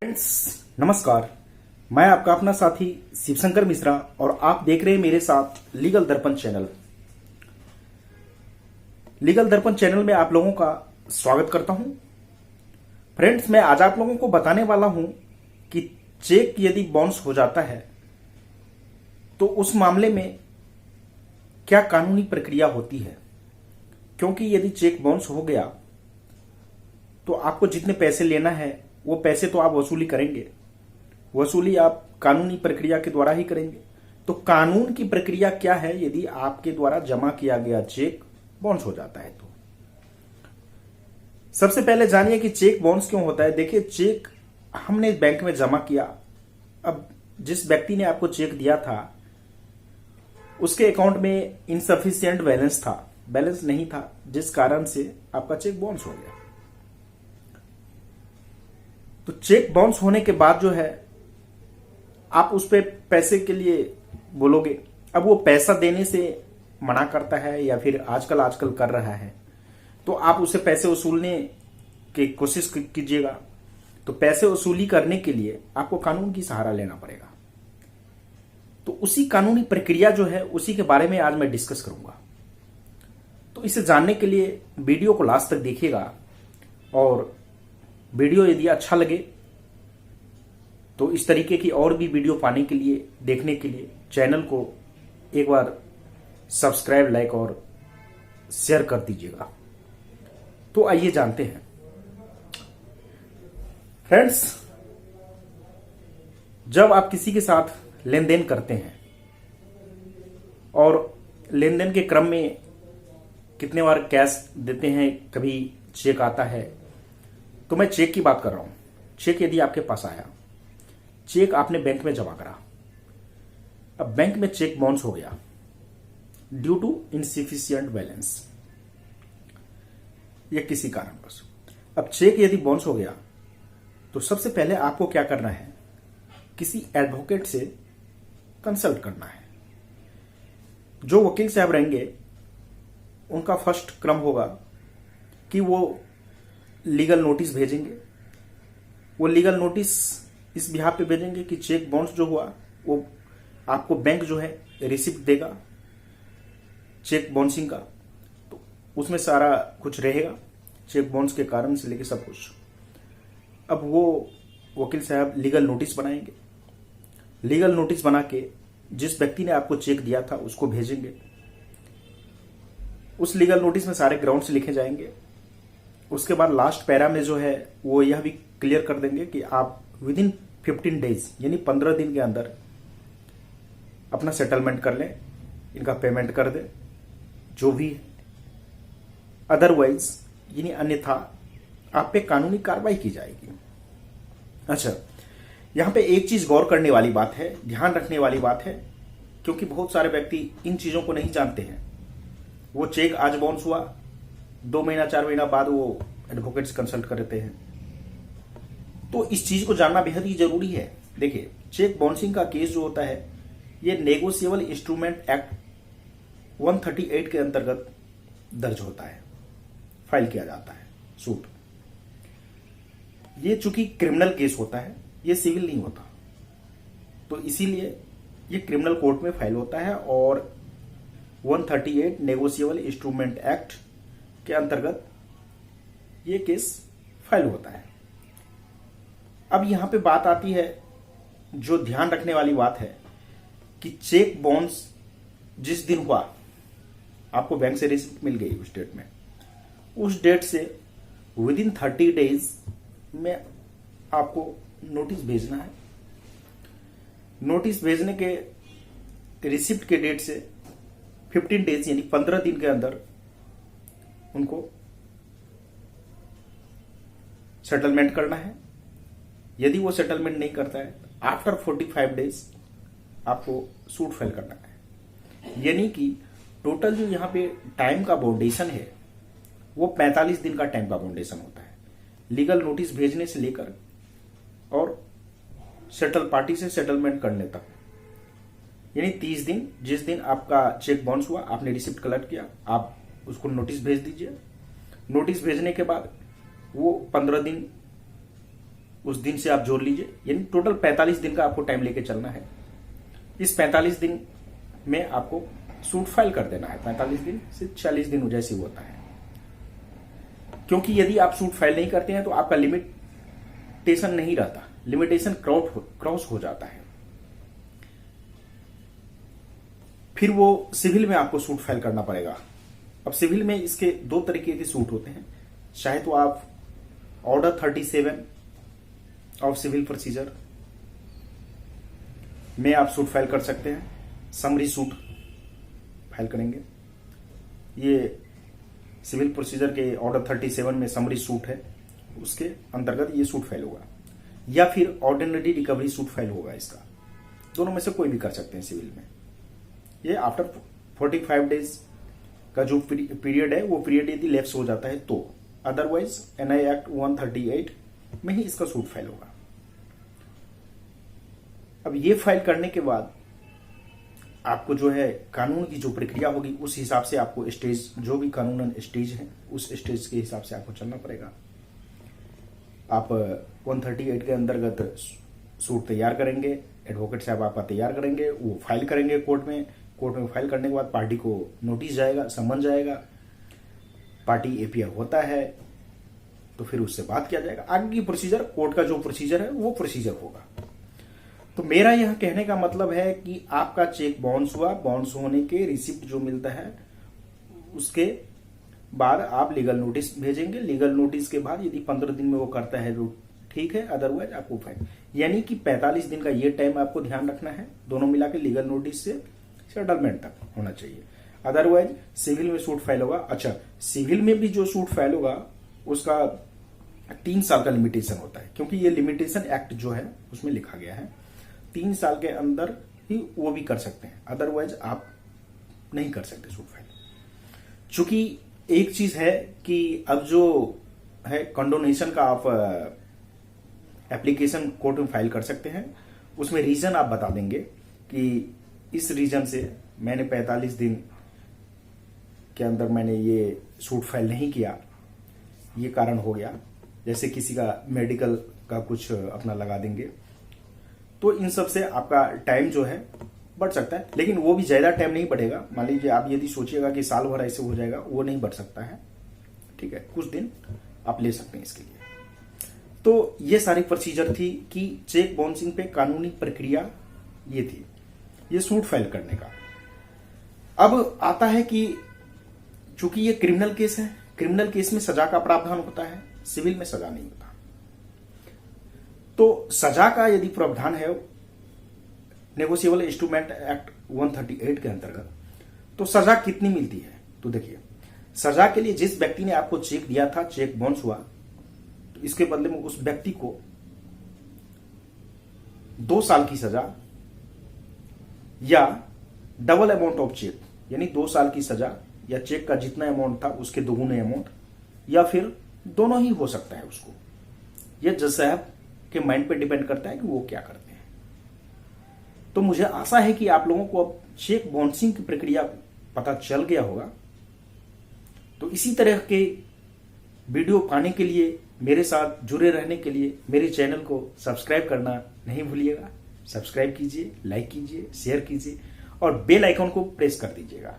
Friends नमस्कार। मैं आपका अपना साथी शिवशंकर मिश्रा और आप देख रहे हैं मेरे साथ लीगल दर्पण चैनल। लीगल दर्पण चैनल में आप लोगों का स्वागत करता हूं। फ्रेंड्स, मैं आज आप लोगों को बताने वाला हूं कि चेक यदि बाउंस हो जाता है तो उस मामले में क्या कानूनी प्रक्रिया होती है। क्योंकि यदि चेक बाउंस हो गया तो आपको जितने पैसे लेना है वो पैसे तो आप वसूली करेंगे, वसूली आप कानूनी प्रक्रिया के द्वारा ही करेंगे। तो कानून की प्रक्रिया क्या है यदि आपके द्वारा जमा किया गया चेक बाउंस हो जाता है तो। सबसे पहले जानिए कि चेक बाउंस क्यों होता है। देखिए, चेक हमने बैंक में जमा किया, अब जिस व्यक्ति ने आपको चेक दिया था उसके अकाउंट में इनसफिशिएंट बैलेंस नहीं था, जिस कारण से आपका चेक बाउंस हो गया। तो चेक बाउंस होने के बाद जो है आप उस पे पैसे के लिए बोलोगे। अब वो पैसा देने से मना करता है या फिर आजकल कर रहा है तो आप उसे पैसे वसूलने की कोशिश कीजिएगा। तो पैसे वसूली करने के लिए आपको कानून की सहारा लेना पड़ेगा। तो उसी कानूनी प्रक्रिया जो है उसी के बारे में आज मैं डिस्कस करूंगा। तो इसे जानने के लिए वीडियो को लास्ट तक देखिएगा और वीडियो यदि अच्छा लगे तो इस तरीके की और भी वीडियो पाने के लिए, देखने के लिए चैनल को एक बार सब्सक्राइब, लाइक और शेयर कर दीजिएगा। तो आइए जानते हैं। फ्रेंड्स, जब आप किसी के साथ लेन देन करते हैं और लेन देन के क्रम में कितने बार कैश देते हैं, कभी चेक आता है, तो मैं चेक की बात कर रहा हूं। चेक यदि आपके पास आया, चेक आपने बैंक में जमा करा, अब बैंक में चेक बाउंस हो गया ड्यू टू इनसफिशिएंट बैलेंस या किसी कारणवश। अब चेक यदि बाउंस हो गया तो सबसे पहले आपको क्या करना है, किसी एडवोकेट से कंसल्ट करना है। जो वकील साहब रहेंगे उनका फर्स्ट क्रम होगा कि वो लीगल नोटिस भेजेंगे। वो लीगल नोटिस इस बिहार पे भेजेंगे कि चेक बाउंस जो हुआ वो आपको बैंक जो है रिसिप्ट देगा चेक बाउंसिंग का। तो उसमें सारा कुछ रहेगा, चेक बाउंस के कारण से लेके सब कुछ। अब वो वकील साहब लीगल नोटिस बनाएंगे। लीगल नोटिस बना के जिस व्यक्ति ने आपको चेक दिया था उसको भेजेंगे। उस लीगल नोटिस में सारे ग्राउंड्स लिखे जाएंगे। उसके बाद लास्ट पैरा में जो है वो यह भी क्लियर कर देंगे कि आप विद इन 15 डेज यानी 15 दिन के अंदर अपना सेटलमेंट कर लें, इनका पेमेंट कर दें जो भी। अदरवाइज यानी अन्यथा आप पे कानूनी कार्रवाई की जाएगी। अच्छा, यहां पे एक चीज गौर करने वाली बात है, ध्यान रखने वाली बात है, क्योंकि बहुत सारे व्यक्ति इन चीजों को नहीं जानते हैं। वो चेक आज बाउंस हुआ, 2 महीना 4 महीना बाद वो एडवोकेट से कंसल्ट करते हैं। तो इस चीज को जानना बेहद ही जरूरी है। देखिए, चेक बाउंसिंग का केस जो होता है ये नेगोशिएबल इंस्ट्रूमेंट एक्ट 138 के अंतर्गत दर्ज होता है, फाइल किया जाता है सूट। ये चूंकि क्रिमिनल केस होता है, ये सिविल नहीं होता, तो इसीलिए ये क्रिमिनल कोर्ट में फाइल होता है और 138 नेगोशिएबल इंस्ट्रूमेंट एक्ट के अंतर्गत ये केस फाइल होता है। अब यहां पे बात आती है, जो ध्यान रखने वाली बात है कि चेक बाउंस जिस दिन हुआ, आपको बैंक से रिसिप्ट मिल गई उस डेट में, उस डेट से विद इन 30 डेज में आपको नोटिस भेजना है। नोटिस भेजने के रिसिप्ट के डेट से 15 डेज यानी 15 दिन के अंदर उनको सेटलमेंट करना है। यदि वो सेटलमेंट नहीं करता है, आफ्टर 45 डेज आपको सूट फाइल करना है। यानी कि टोटल जो यहाँ पे टाइम का बाउंडेशन है वो 45 दिन का टाइम का बाउंडेशन होता है, लीगल नोटिस भेजने से लेकर और सेटल पार्टी से सेटलमेंट करने तक। यानी 30 दिन, जिस दिन आपका चेक बाउंस हुआ, आपने रिसिप्ट कलेक्ट किया, आप उसको नोटिस भेज दीजिए। नोटिस भेजने के बाद वो 15 दिन उस दिन से आप जोड़ लीजिए, यानी टोटल 45 दिन का आपको टाइम लेके चलना है। इस 45 दिन में आपको सूट फाइल कर देना है। 45 दिन से 40 दिन जैसे होता है, क्योंकि यदि आप सूट फाइल नहीं करते हैं तो आपका लिमिटेशन नहीं रहता, लिमिटेशन क्रॉस हो जाता है। फिर वो सिविल में आपको सूट फाइल करना पड़ेगा। अब सिविल में इसके दो तरीके के सूट होते हैं। चाहे तो आप ऑर्डर 37 ऑफ सिविल प्रोसीजर में आप सूट फाइल कर सकते हैं, समरी सूट फाइल करेंगे। ये सिविल प्रोसीजर के ऑर्डर 37 में समरी सूट है, उसके अंतर्गत ये सूट फाइल होगा, या फिर ऑर्डिनरी रिकवरी सूट फाइल होगा। इसका दोनों में से कोई भी कर सकते हैं सिविल में। ये आफ्टर 45 डेज का जो पीरियड है, वो पीरियड यदि लैप्स हो जाता है तो, अदरवाइज एनआई एक्ट 138 में ही इसका सूट फाइल होगा। अब ये फाइल करने के बाद आपको जो है कानून की जो प्रक्रिया होगी उस हिसाब से आपको स्टेज, जो भी कानूनन स्टेज है उस स्टेज के हिसाब से आपको चलना पड़ेगा। आप 138 के अंतर्गत सूट तैयार करेंगे, एडवोकेट साहब आपका तैयार करेंगे, वो फाइल करेंगे कोर्ट में। कोर्ट में फाइल करने के बाद पार्टी को नोटिस जाएगा, समन जाएगा, पार्टी एपीआर होता है तो फिर उससे बात किया जाएगा। आगे की प्रोसीजर, कोर्ट का जो प्रोसीजर है वो प्रोसीजर होगा। तो मेरा यह कहने का मतलब है कि आपका चेक बाउंस हुआ, बाउंस होने के रिसिप्ट जो मिलता है उसके बाद आप लीगल नोटिस भेजेंगे। लीगल नोटिस के बाद यदि 15 दिन में वो करता है तो ठीक है, अदरवाइज आपको फाइन। यानी कि 45 दिन का ये टाइम आपको ध्यान रखना है, दोनों मिला के लीगल नोटिस से सेटलमेंट तक होना चाहिए। अदरवाइज सिविल में सूट फाइल होगा। अच्छा, सिविल में भी जो सूट फाइल होगा उसका 3 साल का लिमिटेशन होता है, क्योंकि ये लिमिटेशन एक्ट जो है उसमें लिखा गया है 3 साल के अंदर ही वो भी कर सकते हैं, अदरवाइज आप नहीं कर सकते सूट फाइल। चूंकि एक चीज है कि अब जो है कंडोनेशन का आप एप्लीकेशन कोर्ट में फाइल कर सकते हैं, उसमें रीजन आप बता देंगे कि इस रीजन से मैंने 45 दिन के अंदर मैंने ये सूट फाइल नहीं किया, ये कारण हो गया। जैसे किसी का मेडिकल का कुछ अपना लगा देंगे, तो इन सब से आपका टाइम जो है बढ़ सकता है, लेकिन वो भी ज्यादा टाइम नहीं बढ़ेगा। मान लीजिए आप यदि सोचिएगा कि साल भर ऐसे हो जाएगा, वो नहीं बढ़ सकता है, ठीक है, कुछ दिन आप ले सकते हैं इसके लिए। तो ये सारी प्रोसीजर थी कि चेक बाउंसिंग पे कानूनी प्रक्रिया ये थी, ये सूट फाइल करने का। अब आता है कि चूंकि ये क्रिमिनल केस है, क्रिमिनल केस में सजा का प्रावधान होता है, सिविल में सजा नहीं होता। तो सजा का यदि प्रावधान है नेगोशिएबल इंस्ट्रूमेंट एक्ट 138 के अंतर्गत, तो सजा कितनी मिलती है? तो देखिए, सजा के लिए जिस व्यक्ति ने आपको चेक दिया था, चेक बाउंस हुआ, तो इसके बदले में उस व्यक्ति को 2 साल की सजा या डबल अमाउंट ऑफ चेक, यानी 2 साल की सजा या चेक का जितना अमाउंट था उसके दोगुने अमाउंट, या फिर दोनों ही हो सकता है उसको। यह जज साहब के माइंड पे डिपेंड करता है कि वो क्या करते हैं। तो मुझे आशा है कि आप लोगों को अब चेक बाउंसिंग की प्रक्रिया पता चल गया होगा। तो इसी तरह के वीडियो पाने के लिए, मेरे साथ जुड़े रहने के लिए मेरे चैनल को सब्सक्राइब करना नहीं भूलिएगा। सब्सक्राइब कीजिए, लाइक कीजिए, शेयर कीजिए और बेल आइकन को प्रेस कर दीजिएगा।